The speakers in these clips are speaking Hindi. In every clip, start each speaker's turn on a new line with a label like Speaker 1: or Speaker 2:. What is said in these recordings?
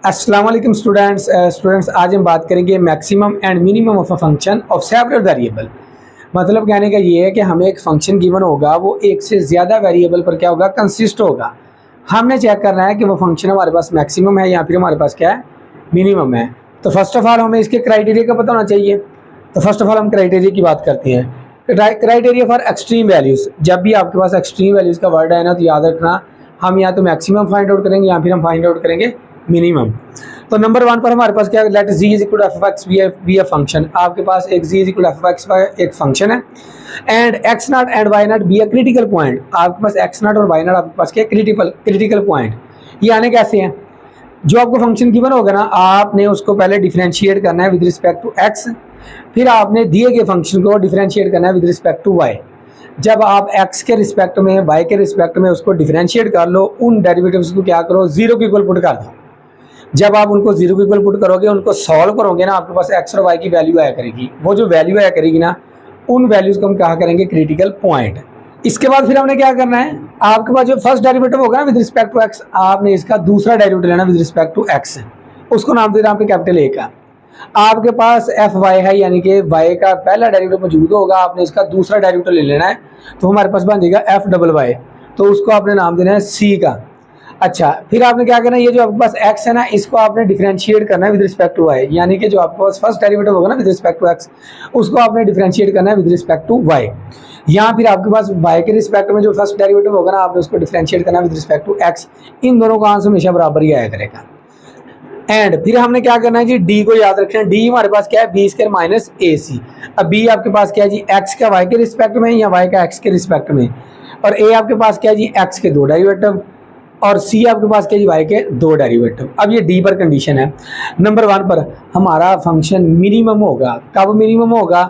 Speaker 1: अस्सलाम वालेकुम स्टूडेंट्स आज हम बात करेंगे maximum and minimum of a function of several variable. मतलब कहने का ये है कि हमें एक फंक्शन गिवन होगा, वो एक से ज़्यादा वेरिएबल पर क्या होगा, कंसिस्ट होगा। हमने चेक करना है कि वो फंक्शन हमारे पास मैक्सिमम है या फिर हमारे पास क्या है, मिनिमम है। तो फर्स्ट ऑफ ऑल हमें इसके क्राइटेरिया का पता होना चाहिए। तो फर्स्ट ऑफ ऑल हम क्राइटेरिया की बात करते हैं। क्राइटेरिया फॉर एक्सट्रीम वैल्यूज़, जब भी आपके पास एक्सट्रीम वैल्यूज़ का वर्ड है ना, तो याद रखना हम या तो मैक्सिमम फाइंड आउट करेंगे या फिर हम फाइंड आउट करेंगे मिनिमम। तो नंबर 1 पर हमारे पास क्या है, let z is equal to f x be a function. आपके पास एक z is equal to f x का एक फंक्शन है and x not and y not be a critical point. आपके पास x नॉट और y नॉट आपके पास क्या क्रिटिकल पॉइंट। ये आने कैसे हैं, जो आपको फंक्शन गिवन होगा ना, आपने उसको पहले डिफरेंशिएट करना है विद रिस्पेक्ट टू x, फिर आपने दिए गए फंक्शन को डिफरेंशिएट करना है विद रिस्पेक्ट टू y। जब आप x के रिस्पेक्ट में y के रिस्पेक्ट में उसको डिफरेंशिएट कर लो, उन डेरिवेटिव्स को क्या करो, जीरो के इक्वल पुट कर दो। जब आप उनको जीरो के इक्वल पुट करोगे, उनको सॉल्व करोगे ना, आपके पास x और y की वैल्यू आया करेगी। वो जो वैल्यू आया करेगी ना, उन वैल्यूज को हम कहा करेंगे क्रिटिकल पॉइंट। इसके बाद फिर हमने क्या करना है, आपके पास जो फर्स्ट डेरिवेटिव होगा ना विद रिस्पेक्ट टू x, आपने इसका दूसरा डेरिवेटिव लेना विद रिस्पेक्ट टू x, उसको नाम दे रहे हैं आपके कैपिटल A का। आपके पास एफ वाई है, यानी कि y का पहला डेरिवेटिव मौजूद होगा, आपने इसका दूसरा डेरिवेटिव ले लेना है, तो हमारे पास बन जाएगा एफ डबल वाई, तो उसको आपने नाम देना है c का। अच्छा, फिर आपने क्या करना है, ये जो आपके पास x है ना, इसको आपने डिफरेंशिएट करना है विद रिस्पेक्ट टू y, यानी कि जो आपके पास फर्स्ट डेरिवेटिव होगा ना विद रिस्पेक्ट टू x, उसको आपने डिफरेंशिएट करना है विद रिस्पेक्ट टू y। यहाँ फिर आपके पास y के रिस्पेक्ट में जो फर्स्ट डेरिवेटिव होगा ना, आपने उसको डिफरेंशिएट करना है विद रिस्पेक्ट टू x। इन दोनों का आंसर हमेशा बराबर ही आया करेगा। एंड फिर हमने क्या करना है जी, डी को याद रखना है। डी हमारे पास क्या है, बी स्क्वायर माइनस ए सी। अब बी आपके पास क्या है जी, एक्स का वाई के रिस्पेक्ट में या वाई का एक्स के रिस्पेक्ट में, और ए आपके पास क्या है जी, एक्स के दो डेरिवेटिव, और सी आपके पास क्या है जी, वाई के दो डेरिवेटिव। अब ये डी पर कंडीशन है। नंबर 1 पर हमारा फंक्शन मिनिमम होगा। कब मिनिमम होगा,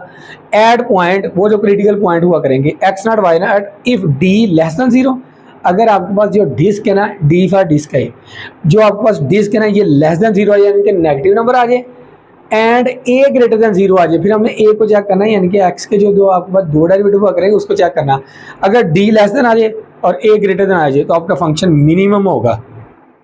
Speaker 1: एट पॉइंट, वो जो क्रिटिकल पॉइंट हुआ करेंगे x not y not if d less than zero. अगर आपके पास जो डिस्क है ना, डी फॉर डिस्क है, जो आपके पास डिस्क है ना, ये लेस देन जीरो आ जाए, यानी कि नेगेटिव नंबर आ जाए, and A greater than zero आ जाए। फिर हमने ए को चेक करना है, यानी कि एक्स के जो आपके पास दो डेरिवेटिव हुआ करेंगे उसको चेक करना। अगर डी लेस देन आ जाए और ए ग्रेटर देन आ जाए, तो आपका फंक्शन मिनिमम होगा।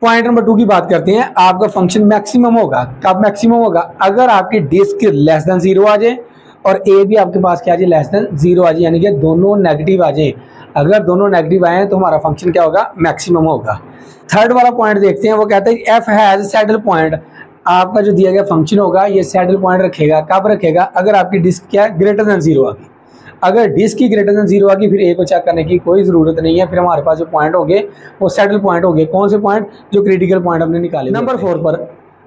Speaker 1: पॉइंट नंबर 2 की बात करते हैं, आपका फंक्शन मैक्सिमम होगा। कब मैक्सिमम होगा, अगर आपकी डिस्क लेस देन जीरो आ जाए और ए भी आपके पास क्या आ जाए, लेस देन जीरो आ जाए, यानी कि दोनों नेगेटिव आ जाए। अगर दोनों नेगेटिव आए तो हमारा फंक्शन क्या होगा, मैक्सिमम होगा। थर्ड वाला पॉइंट देखते हैं, वो कहता है एफ हैज सैडल पॉइंट। आपका जो दिया गया फंक्शन होगा, ये सैडल पॉइंट रखेगा। कब रखेगा, अगर आपकी डिस्क क्या है, ग्रेटर देन जीरो आ गई। अगर डिस्क की ग्रेटर देन जीरो आ गई, फिर ए को चेक करने की कोई ज़रूरत नहीं है। फिर हमारे पास जो पॉइंट होंगे वो सैडल पॉइंट होंगे। कौन से पॉइंट, जो क्रिटिकल पॉइंट हमने निकाले। नंबर 4 पर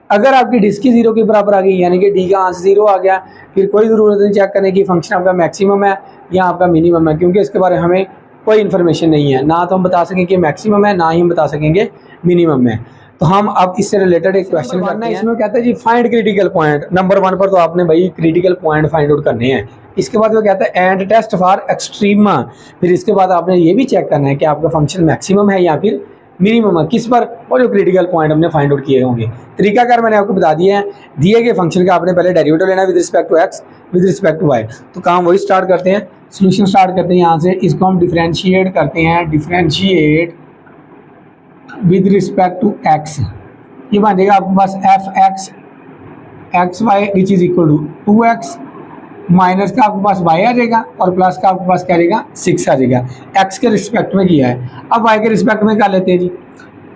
Speaker 1: अगर आपकी डिस्क की जीरो के बराबर आ गई, यानी कि डी का आंसर जीरो आ गया, फिर कोई ज़रूरत नहीं चेक करने की फंक्शन आपका मैक्सिमम है या आपका मिनिमम है, क्योंकि इसके बारे में हमें कोई इन्फॉर्मेशन नहीं है। ना तो हम बता सकें कि मैक्सिमम है, ना ही हम बता सकेंगे मिनिमम है। तो हम अब इससे रिलेटेड एक क्वेश्चन करते हैं। इसमें कहता है जी फाइंड क्रिटिकल पॉइंट। नंबर 1 पर तो आपने भाई क्रिटिकल पॉइंट फाइंड आउट करने हैं। इसके बाद वो कहता है एंड टेस्ट फॉर एक्सट्रीमा। फिर इसके बाद आपने ये भी चेक करना है कि आपका फंक्शन मैक्सिमम है या फिर मिनिमम है। किस पर, वो जो क्रिटिकल पॉइंट हमने फाइंड आउट किए होंगे। तरीकाकार मैंने आपको बता दिया है। दिए गए फंक्शन का आपने पहले डेरिवेटिव लेना है with respect to x, with respect to y. तो काम वही स्टार्ट करते हैं, सोल्यूशन स्टार्ट करते हैं यहाँ से। इसको हम डिफरेंशिएट करते हैं, differentiate with respect to x. ये बन जाएगा आपके पास f x x y which is equal to 2x, minus का आपके पास y आ जाएगा और प्लस का आपके पास क्या आएगा, 6 आ जाएगा। x के रिस्पेक्ट में किया है, अब y के रिस्पेक्ट में कर लेते हैं जी।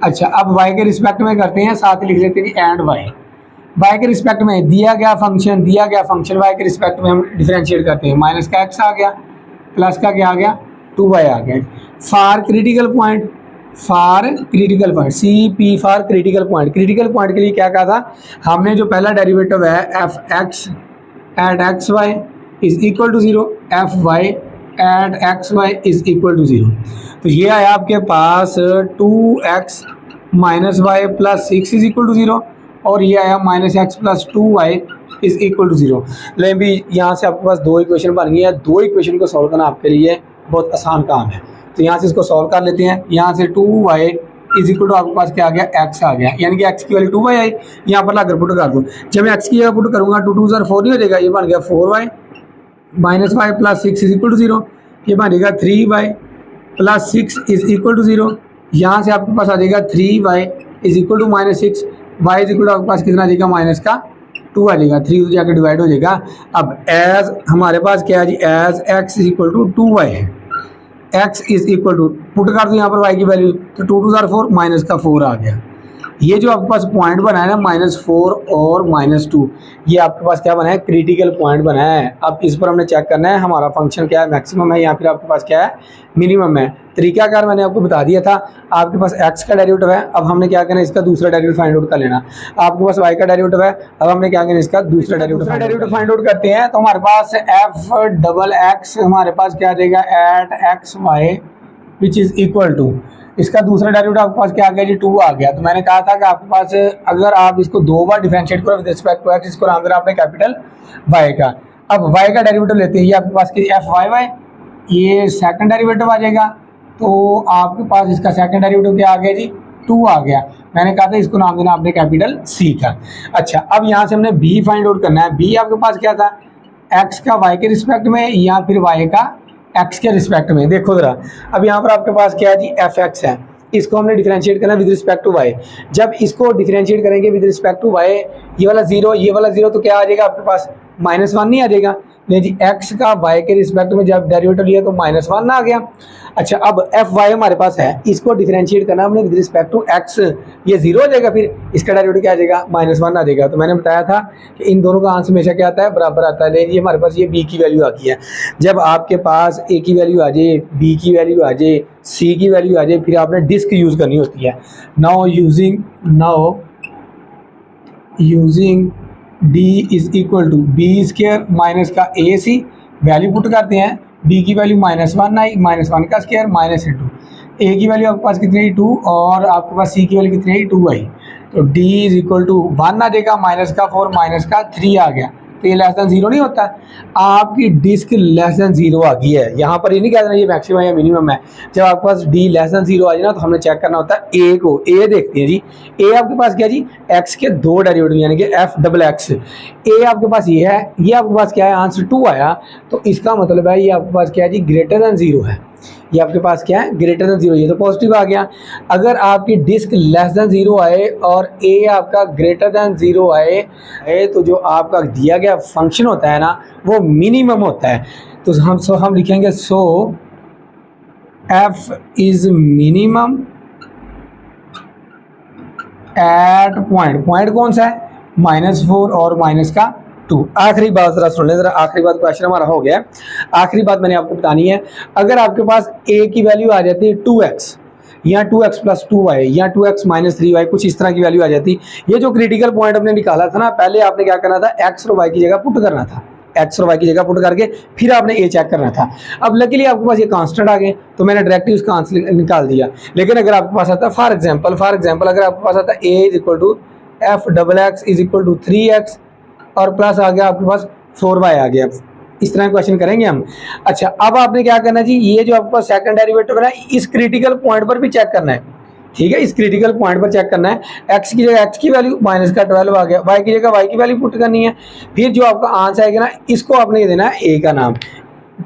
Speaker 1: अच्छा, अब y के रिस्पेक्ट में करते हैं, साथ ही लिख लेते हैं एंड y के रिस्पेक्ट में दिया गया फंक्शन y के रिस्पेक्ट में हम डिफरेंशिएट करते हैं। माइनस का x आ गया, प्लस का क्या आ गया, 2y आ गया। For critical point, c p for critical point. Critical point के लिए क्या कहा था हमने, जो पहला डेरिवेटिव है f x at x y is equal to zero, f y at x y is equal to zero. तो ये आया आपके पास 2x minus y plus 6 is equal to zero, और ये आया minus x plus 2y is equal to zero. लेकिन भी यहाँ से आपके पास दो इक्वेशन बन गई है। दो इक्वेशन को सॉल्व करना आपके लिए बहुत आसान काम है। तो यहाँ से इसको सॉल्व कर लेते हैं। यहाँ से 2y इज इक्वल टू आपके पास क्या आ गया, x आ गया, यानी कि x की वैल्यू 2y आई। यहाँ पर लाकर पुट कर दूँ, जब मैं x की जगह पुट करूँगा 2 2 4 नहीं हो जाएगा, ये बन गया 4y minus y plus 6 is equal to zero. ये बनेगा 3y plus 6 is equal to zero. यहाँ से आपके पास आ जाएगा 3y is equal to minus 6, y is equal to आपके पास कितना आ जाएगा, माइनस का 2 आ जाएगा, 3 जाकर डिवाइड हो जाएगा। अब एज हमारे पास क्या है जी, as x is equal to 2y है, x is equal to put कर दो यहाँ पर y की वैल्यू, तो 2 2 जार 4, माइनस का 4 आ गया। ये जो आपके पास पॉइंट बना है ना -4 और -2, ये आपके पास क्या बना है, क्रिटिकल पॉइंट बना है। अब इस पर हमने चेक करना है हमारा फंक्शन क्या है, मैक्सिमम है या फिर आपके पास क्या है, मिनिमम है। तरीकाकार मैंने आपको बता दिया था, आपके पास x का डेरिवेटिव है, अब हमने क्या करना है, इसका दूसरा डेरिवेटिव फाइंड आउट कर लेना। आपके पास y का डेरिवेटिव है, अब हमने क्या करना है, इसका दूसरा डेरिवेटिव फाइंड आउट करते हैं। तो हमारे पास f हमारे पास क्या आ जाएगा, at x y which is equal to, इसका दूसरा डेरिवेटिव आपके पास क्या आ गया जी, 2 आ गया। तो मैंने कहा था कि आपके पास अगर आप इसको 2 बार डिफरेंशिएट करो विद रिस्पेक्ट टू x, इसको नाम देना आपने कैपिटल y का। अब y का डेरिवेटिव लेते हैं, ये आपके पास एफ वाई वाई, ये सेकंड डेरिवेटिव आ जाएगा। तो आपके पास इसका सेकंड डेरिवेटिव क्या आ गया जी, 2 आ गया। मैंने कहा था इसको नाम देना आपने कैपिटल C का। अच्छा, अब यहाँ से हमने b फाइंड आउट करना है। b आपके पास क्या था, x का y के रिस्पेक्ट में या फिर y का x के रिस्पेक्ट में। देखो जरा, अब यहाँ पर आपके पास क्या है जी, fx है, इसको हमने डिफरेंशिएट करना विद रिस्पेक्ट टू y। जब इसको डिफरेंशिएट करेंगे विद रिस्पेक्ट टू y, ये वाला 0 ये वाला 0, तो क्या आ जाएगा आपके पास, -1 नहीं आ जाएगा। नहीं जी, x का y के रिस्पेक्ट में जब डेरिवेटिव लिया तो -1 आ गया। अच्छा, अब एफ वाई हमारे पास है, इसको डिफरेंशिएट करना हमने विद रिस्पेक्ट टू x, ये 0 हो जाएगा, फिर इसका डेरिवेटिव क्या आ जाएगा, -1 आ जाएगा। तो मैंने बताया था कि इन दोनों का आंसर हमेशा क्या आता है, बराबर आता है। लेकिन हमारे पास ये b की वैल्यू आ गई है। जब आपके पास a की वैल्यू आ जाए, b की वैल्यू आ जाए, c की वैल्यू आ जाए, फिर आपने डिस्क यूज़ करनी होती है। Now using d is equal to b square minus का ए सी, वैल्यू पुट करते हैं। b की वैल्यू -1 आई, -1 का स्क्वायर माइनस इंटू, a की वैल्यू आपके पास कितनी आई, 2, और आपके पास c की वैल्यू कितनी आई, 2 आई। तो d इज इक्वल टू 1 आ जाएगा, माइनस का 4 माइनस का 3 आ गया। तो ये लेस देन 0 नहीं होता, आपकी डिस्क लेस देन 0 आ गई है। यहाँ पर ये नहीं कहना ये मैक्सिमम या मिनिमम है। जब आपके पास d लेस देन 0 आ जाए ना, तो हमने चेक करना होता है a को। a देखते हैं जी, a आपके पास क्या जी, x के 2 डेरिवेटिव यानी कि f डबल एक्स। a आपके पास ये है, ये आपके पास क्या है, आंसर 2 आया। तो इसका मतलब है ये आपके पास क्या है जी, ग्रेटर देन 0 है। ये आपके पास क्या है, ग्रेटर देन 0, ये तो पॉजिटिव आ गया। अगर आपकी डिस्क लेस देन 0 आए और a आपका ग्रेटर देन 0 आए, तो जो आपका दिया गया फंक्शन होता है ना, वो मिनिमम होता है। तो हम लिखेंगे so f is minimum at point कौन सा है, -4 और माइनस का 2। आखिरी बात जरा सुन लें, जरा आखिरी बात, क्वेश्चन हमारा हो गया। आखिरी बात मैंने आपको बतानी है। अगर आपके पास a की वैल्यू आ जाती है 2x या 2x + 2y या 2x - 3y, कुछ इस तरह की वैल्यू आ जाती। ये जो क्रिटिकल पॉइंट हमने निकाला था ना, पहले आपने क्या करना था, x और y की जगह पुट करना था, x और y की जगह पुट करके फिर आपने a चेक करना था। अब लकीली आपके पास ये कांस्टेंट आ गए, तो मैंने डायरेक्टली उसका आंसर निकाल दिया। लेकिन अगर आपके पास आता है फॉर एग्जाम्पल अगर आपके पास आता है a is equal to f XX is equal to 3x और प्लस आ गया आपके पास 4y आ गया, इस तरह क्वेश्चन करेंगे हम। अच्छा, अब आपने क्या करना है जी, ये जो आपके पास सेकंड डेरिवेटिव है ना, इस क्रिटिकल पॉइंट पर भी चेक करना है। ठीक है, इस क्रिटिकल पॉइंट पर चेक करना है। x की जगह x की वैल्यू -12 आ गया, y की जगह y की वैल्यू पुट करनी है। फिर जो आपका आंसर आएगा ना, इसको आपने ये देना है a का नाम।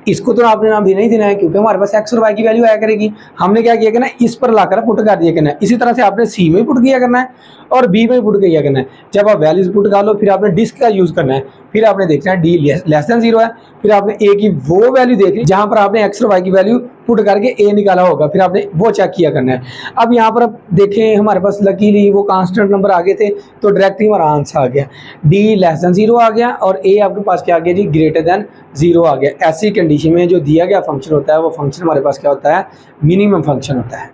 Speaker 1: इसको तो आपने नाम देना ही देना है, क्योंकि हमारे पास x और y की वैल्यू आया करेगी। हमने क्या किया करना है, इस पर लाकर पुट कर दिया करना है। इसी तरह से आपने c में पुट किया करना है और b में पुट किया करना है। जब आप वैल्यूज पुट कर लो, फिर आपने डिस्क का यूज करना है। फिर आपने देखना है d लेस देन 0 है, फिर आपने a की वो वैल्यू देखनी जहां पर आपने x और y की वैल्यू पुट करके a निकाला होगा, फिर आपने वो चेक किया करना है। अब यहाँ पर आप देखें, हमारे पास लकीली वो कांस्टेंट नंबर आ गए थे, तो डायरेक्टली हमारा आंसर आ गया, d लेस देन 0 आ गया और a आपके पास क्या आ गया जी, ग्रेटर देन 0 आ गया। ऐसी कंडीशन में जो दिया गया फंक्शन होता है, वो फंक्शन हमारे पास क्या होता है, मिनिमम फंक्शन होता है।